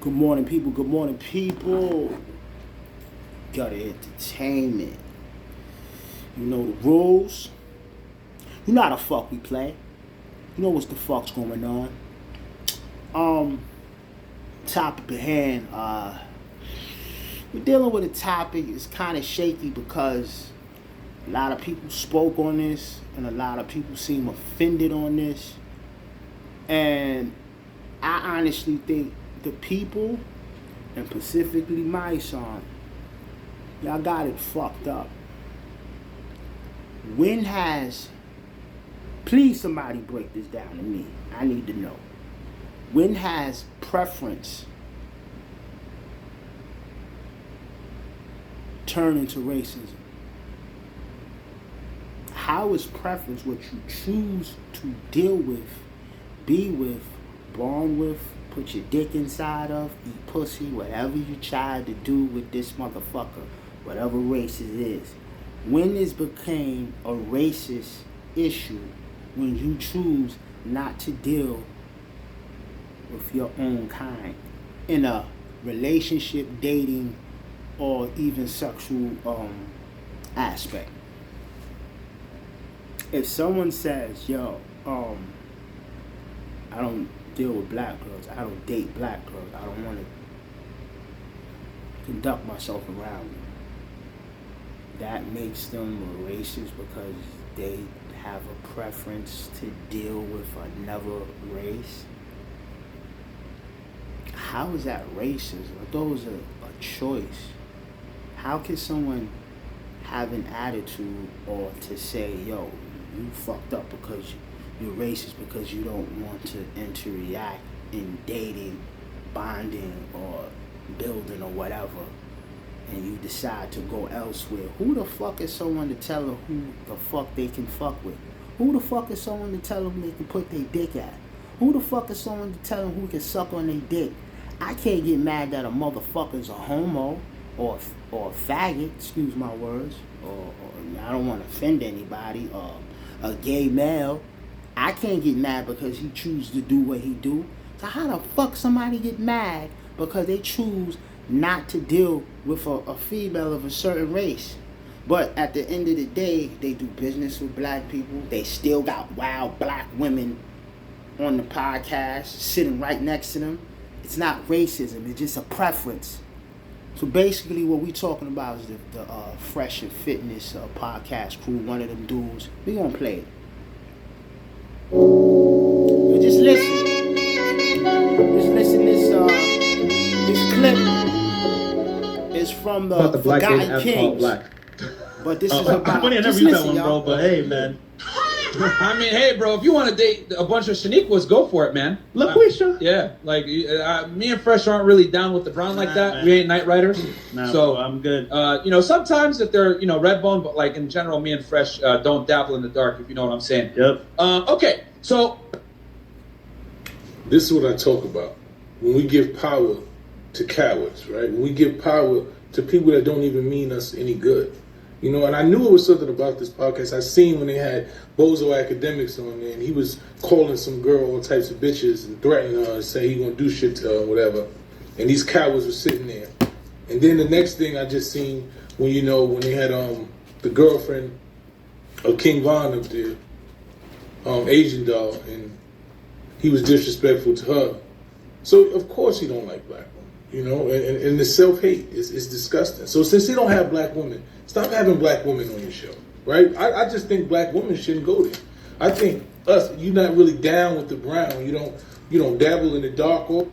Good morning, people. Good morning, people. Got entertainment. You know the rules. You know how the fuck we play. You know what's the fuck's going on. Topic at hand. We're dealing with a topic. It's kind of shaky because a lot of people spoke on this, and a lot of people seem offended on this. And I honestly think the people, and specifically my son, y'all got it fucked up. When has, please somebody break this down to me. I need to know. When has preference turned into racism? How is preference what you choose to deal with, be with, born with, put your dick inside of, eat pussy, whatever you try to do with this motherfucker, whatever race it is? When this became a racist issue, when you choose not to deal with your own kind in a relationship, dating, or even sexual aspect. If someone says, yo, I don't deal with black girls, I don't date black girls, I don't want to conduct myself around them, that makes them a racist because they have a preference to deal with another race? How is that racism? I thought it was a choice. How can someone have an attitude or to say, yo, you fucked up because you're racist because you don't want to interact in dating, bonding, or building or whatever, and you decide to go elsewhere? Who the fuck is someone to tell them who the fuck they can fuck with? Who the fuck is someone to tell them they can put their dick at? Who the fuck is someone to tell them who can suck on their dick? I can't get mad that a motherfucker's a homo or a faggot, excuse my words, or I don't want to offend anybody, or a gay male. I can't get mad because he chooses to do what he do. So how the fuck somebody get mad because they choose not to deal with a female of a certain race? But at the end of the day, they do business with black people. They still got wild black women on the podcast sitting right next to them. It's not racism, it's just a preference. So basically what we talking about is the Fresh and Fitness podcast crew, one of them dudes. We gonna play it. Yo, just listen. This clip is from the Forgotten Kings. But this is about, I never just used listen, that one, y'all. bro, but hey, man. I mean, hey, bro, if you want to date a bunch of Shaniquas, go for it, man. LaQuisha. Yeah, like, me and Fresh aren't really down with the brown like that. Man. We ain't Night Riders. Nah, so bro, I'm good. Sometimes if they're, Redbone, but like in general, me and Fresh don't dabble in the dark, if you know what I'm saying. Yep. Okay, so. This is what I talk about. When we give power to cowards, right? When we give power to people that don't even mean us any good. And I knew it was something about this podcast. I seen when they had Bozo Academics on there, and he was calling some girl all types of bitches and threatening her and saying he gonna do shit to her, whatever. And these cowards were sitting there. And then the next thing I just seen when they had the girlfriend of King Von up there, Asian doll, and he was disrespectful to her. So of course he don't like black women, and the self-hate is disgusting. So since he don't have black women, stop having black women on your show, right? I just think black women shouldn't go there. I think you're not really down with the brown. You don't dabble in the dark. Or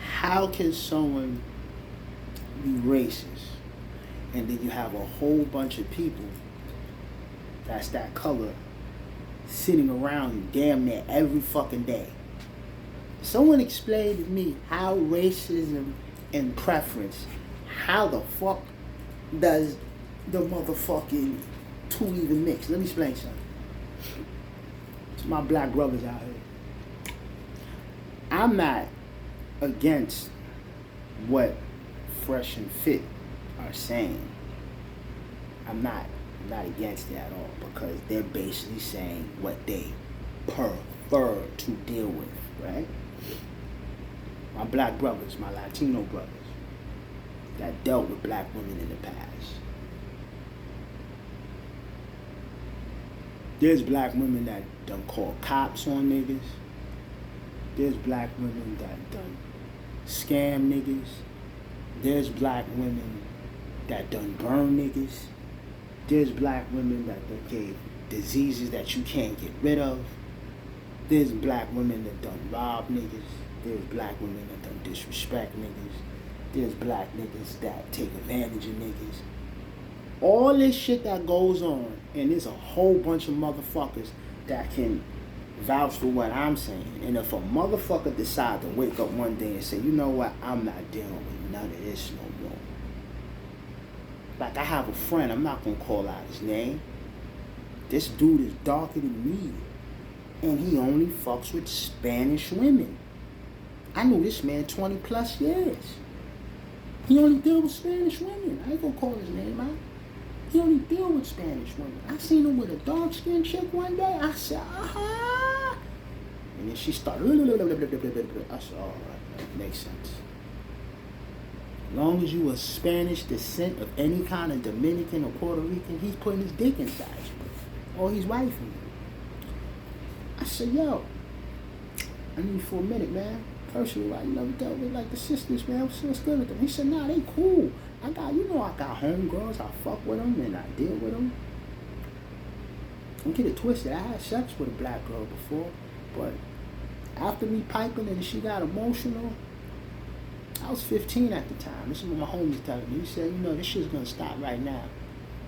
how can someone be racist and then you have a whole bunch of people that's that color sitting around you damn near every fucking day? Someone explain to me how racism and preference, how the fuck does the motherfucking two even mix? Let me explain something. It's my black brothers out here. I'm not against what Fresh and Fit are saying. I'm not against it at all, because they're basically saying what they prefer to deal with. right? My black brothers, my Latino brothers that dealt with black women in the past. There's black women that done call cops on niggas. There's black women that done scam niggas. There's black women that done burn niggas. There's black women that done gave diseases that you can't get rid of. There's black women that done rob niggas. There's black women that done disrespect niggas. There's black niggas that take advantage of niggas. All this shit that goes on, and there's a whole bunch of motherfuckers that can vouch for what I'm saying. And if a motherfucker decide to wake up one day and say, you know what, I'm not dealing with none of this no more. Like, I have a friend, I'm not gonna call out his name. This dude is darker than me, and he only fucks with Spanish women. I knew this man 20 plus years. He only deal with Spanish women. I ain't gonna call his name out. He only deal with Spanish women. I seen him with a dark-skinned chick one day. I said, aha. And then she started, I said, all right, that makes sense. As long as you a Spanish descent of any kind of Dominican or Puerto Rican, he's putting his dick inside you. Or he's wifing you. I said, yo, I need you for a minute, man. Personally, I never dealt with like the sisters, man. What's good with them? He said, nah, they cool. I got homegirls. I fuck with them and I deal with them. Don't get it twisted. I had sex with a black girl before, but after me piping and she got emotional, I was 15 at the time. This is what my homies telling me. He said, you know, this shit's gonna stop right now.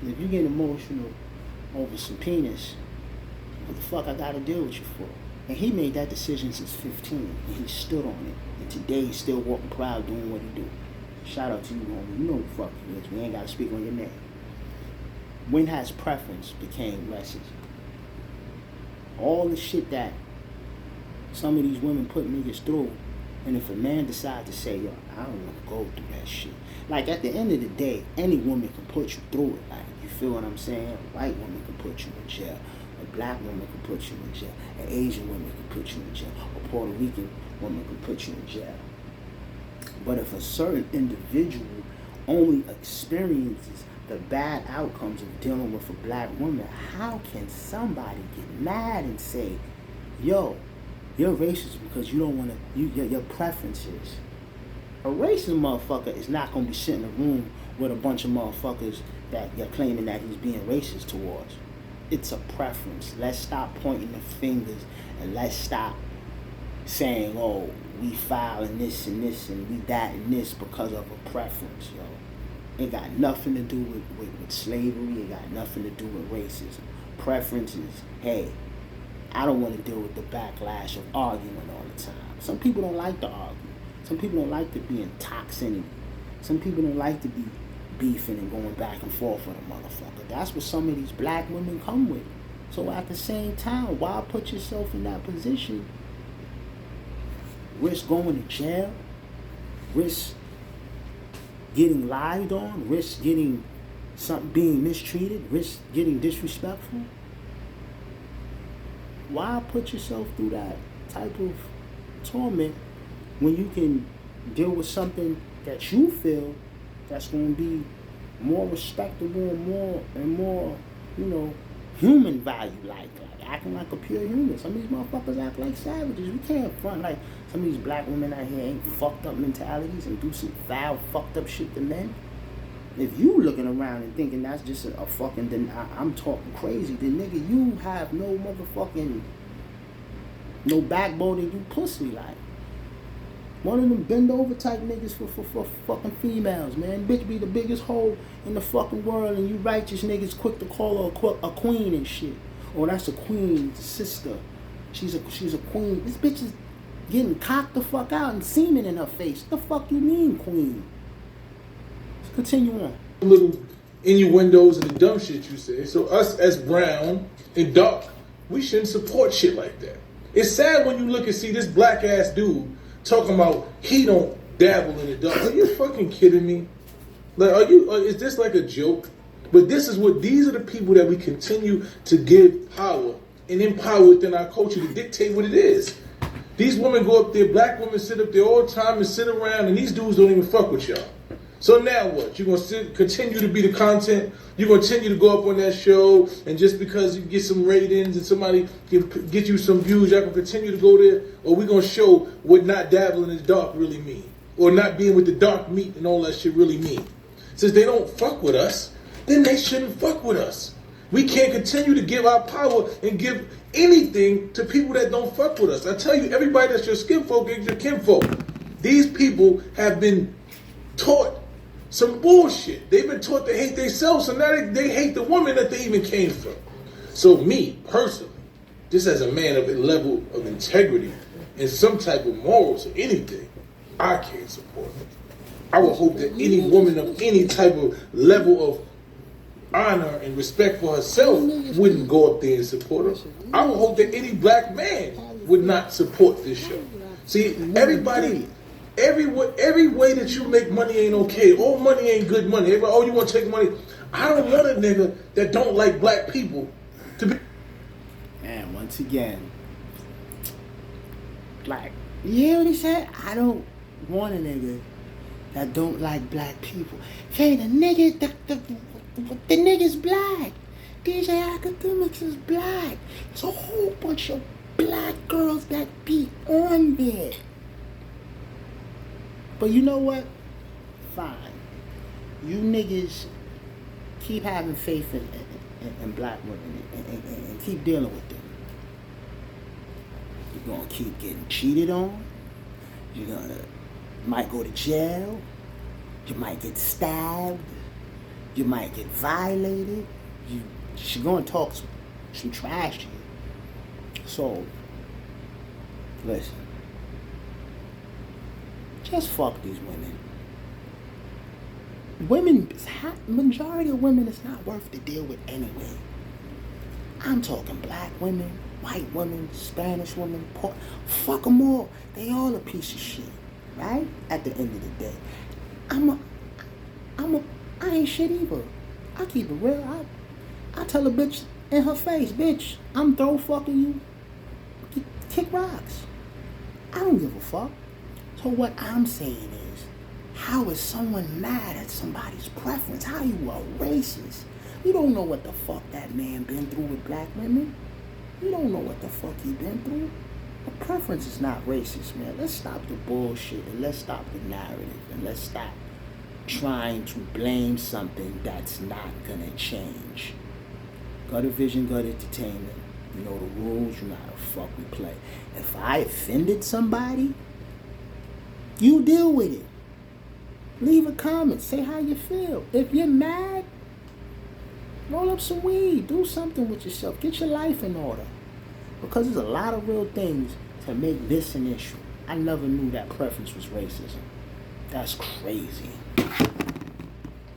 And if you get emotional over some penis, what the fuck I gotta deal with you for? And he made that decision since 15, and he stood on it. And today he's still walking proud doing what he do. Shout out to you, homie. You know who the fuck you is. We ain't gotta speak on your name. When has preference became racism? All the shit that some of these women put niggas through, and if a man decides to say, yo, I don't want to go through that shit. Like, at the end of the day, any woman can put you through it. Like, you feel what I'm saying? A white woman can put you in jail. A black woman can put you in jail. An Asian woman can put you in jail. A Puerto Rican woman can put you in jail. But if a certain individual only experiences the bad outcomes of dealing with a black woman, how can somebody get mad and say, yo, you're racist because you don't want to, your preferences? A racist motherfucker is not going to be sitting in a room with a bunch of motherfuckers that you're claiming that he's being racist towards. It's a preference. Let's stop pointing the fingers and let's stop saying, oh, we filing this and this and we that and this because of a preference, yo. It got nothing to do with slavery. It got nothing to do with racism. Preferences, hey, I don't want to deal with the backlash of arguing all the time. Some people don't like to argue. Some people don't like to be in toxicity. Some people don't like to be beefing and going back and forth with a motherfucker. That's what some of these black women come with. So at the same time, why put yourself in that position? Risk going to jail, risk getting lied on, risk getting being mistreated, risk getting disrespectful. Why put yourself through that type of torment when you can deal with something that you feel that's going to be more respectable and more, you know, human value, like acting like a pure human. Some of these motherfuckers act like savages. We can't front like some of these black women out here ain't fucked up mentalities and do some foul, fucked up shit to men. If you looking around and thinking that's just a fucking, then I'm talking crazy, then nigga, you have no motherfucking, no backbone and you pussy like. One of them bend over type niggas for fucking females, man. Bitch be the biggest hoe in the fucking world and you righteous niggas quick to call her a queen and shit. Oh, that's a queen sister. She's a queen. This bitch is getting cocked the fuck out and semen in her face. What the fuck you mean, queen? Let's continue on. Little innuendos and the dumb shit you say. So us as brown and dark, we shouldn't support shit like that. It's sad when you look and see this black ass dude talking about he don't dabble in the dark. Are you fucking kidding me? Like, is this like a joke? But these are the people that we continue to give power and empower within our culture to dictate what it is. These women go up there, black women sit up there all the time and sit around, and these dudes don't even fuck with y'all. So now what? You're gonna continue to be the content. You're gonna continue to go up on that show, and just because you get some ratings and somebody can get you some views, y'all can continue to go there. Or we gonna show what not dabbling in the dark really mean, or not being with the dark meat and all that shit really mean. Since they don't fuck with us, then they shouldn't fuck with us. We can't continue to give our power and give anything to people that don't fuck with us. I tell you, everybody that's your skinfolk is your kinfolk. These people have been taught some bullshit. They've been taught to hate themselves, so now they hate the woman that they even came from. So me, personally, just as a man of a level of integrity and some type of morals or anything, I can't support it. I would hope that any woman of any type of level of honor and respect for herself wouldn't go up there and support her. I would hope that any black man would not support this show. See, everybody, every way that you make money ain't okay. All money ain't good money. Everybody, oh, you want to take money? I don't want a nigga that don't like black people to be. And once again, black. You hear what he said? I don't want a nigga that don't like black people. Hey, the nigga's black. DJ Academics is black. There's a whole bunch of black girls that be on there. But you know what? Fine. You niggas keep having faith in black women and keep dealing with them. You're gonna keep getting cheated on. You're might go to jail. You might get stabbed. You might get violated. She's gonna talk some trash to you. So, listen. Just fuck these women. Majority of women is not worth to deal with anyway. I'm talking black women, white women, Spanish women, fuck them all. They all a piece of shit, right? At the end of the day, I ain't shit either. I keep it real. I tell a bitch in her face, bitch, I'm throw fucking you. Kick rocks. I don't give a fuck. So what I'm saying is, how is someone mad at somebody's preference? How you a racist? You don't know what the fuck that man been through with black women. You don't know what the fuck he been through. The preference is not racist, man. Let's stop the bullshit and let's stop the narrative and let's stop trying to blame something that's not gonna change. Gutter Vision, Gutter Entertainment. You know the rules, you know how the fuck we play. If I offended somebody, you deal with it. Leave a comment. Say how you feel. If you're mad, roll up some weed. Do something with yourself. Get your life in order. Because there's a lot of real things to make this an issue. I never knew that preference was racism. That's crazy.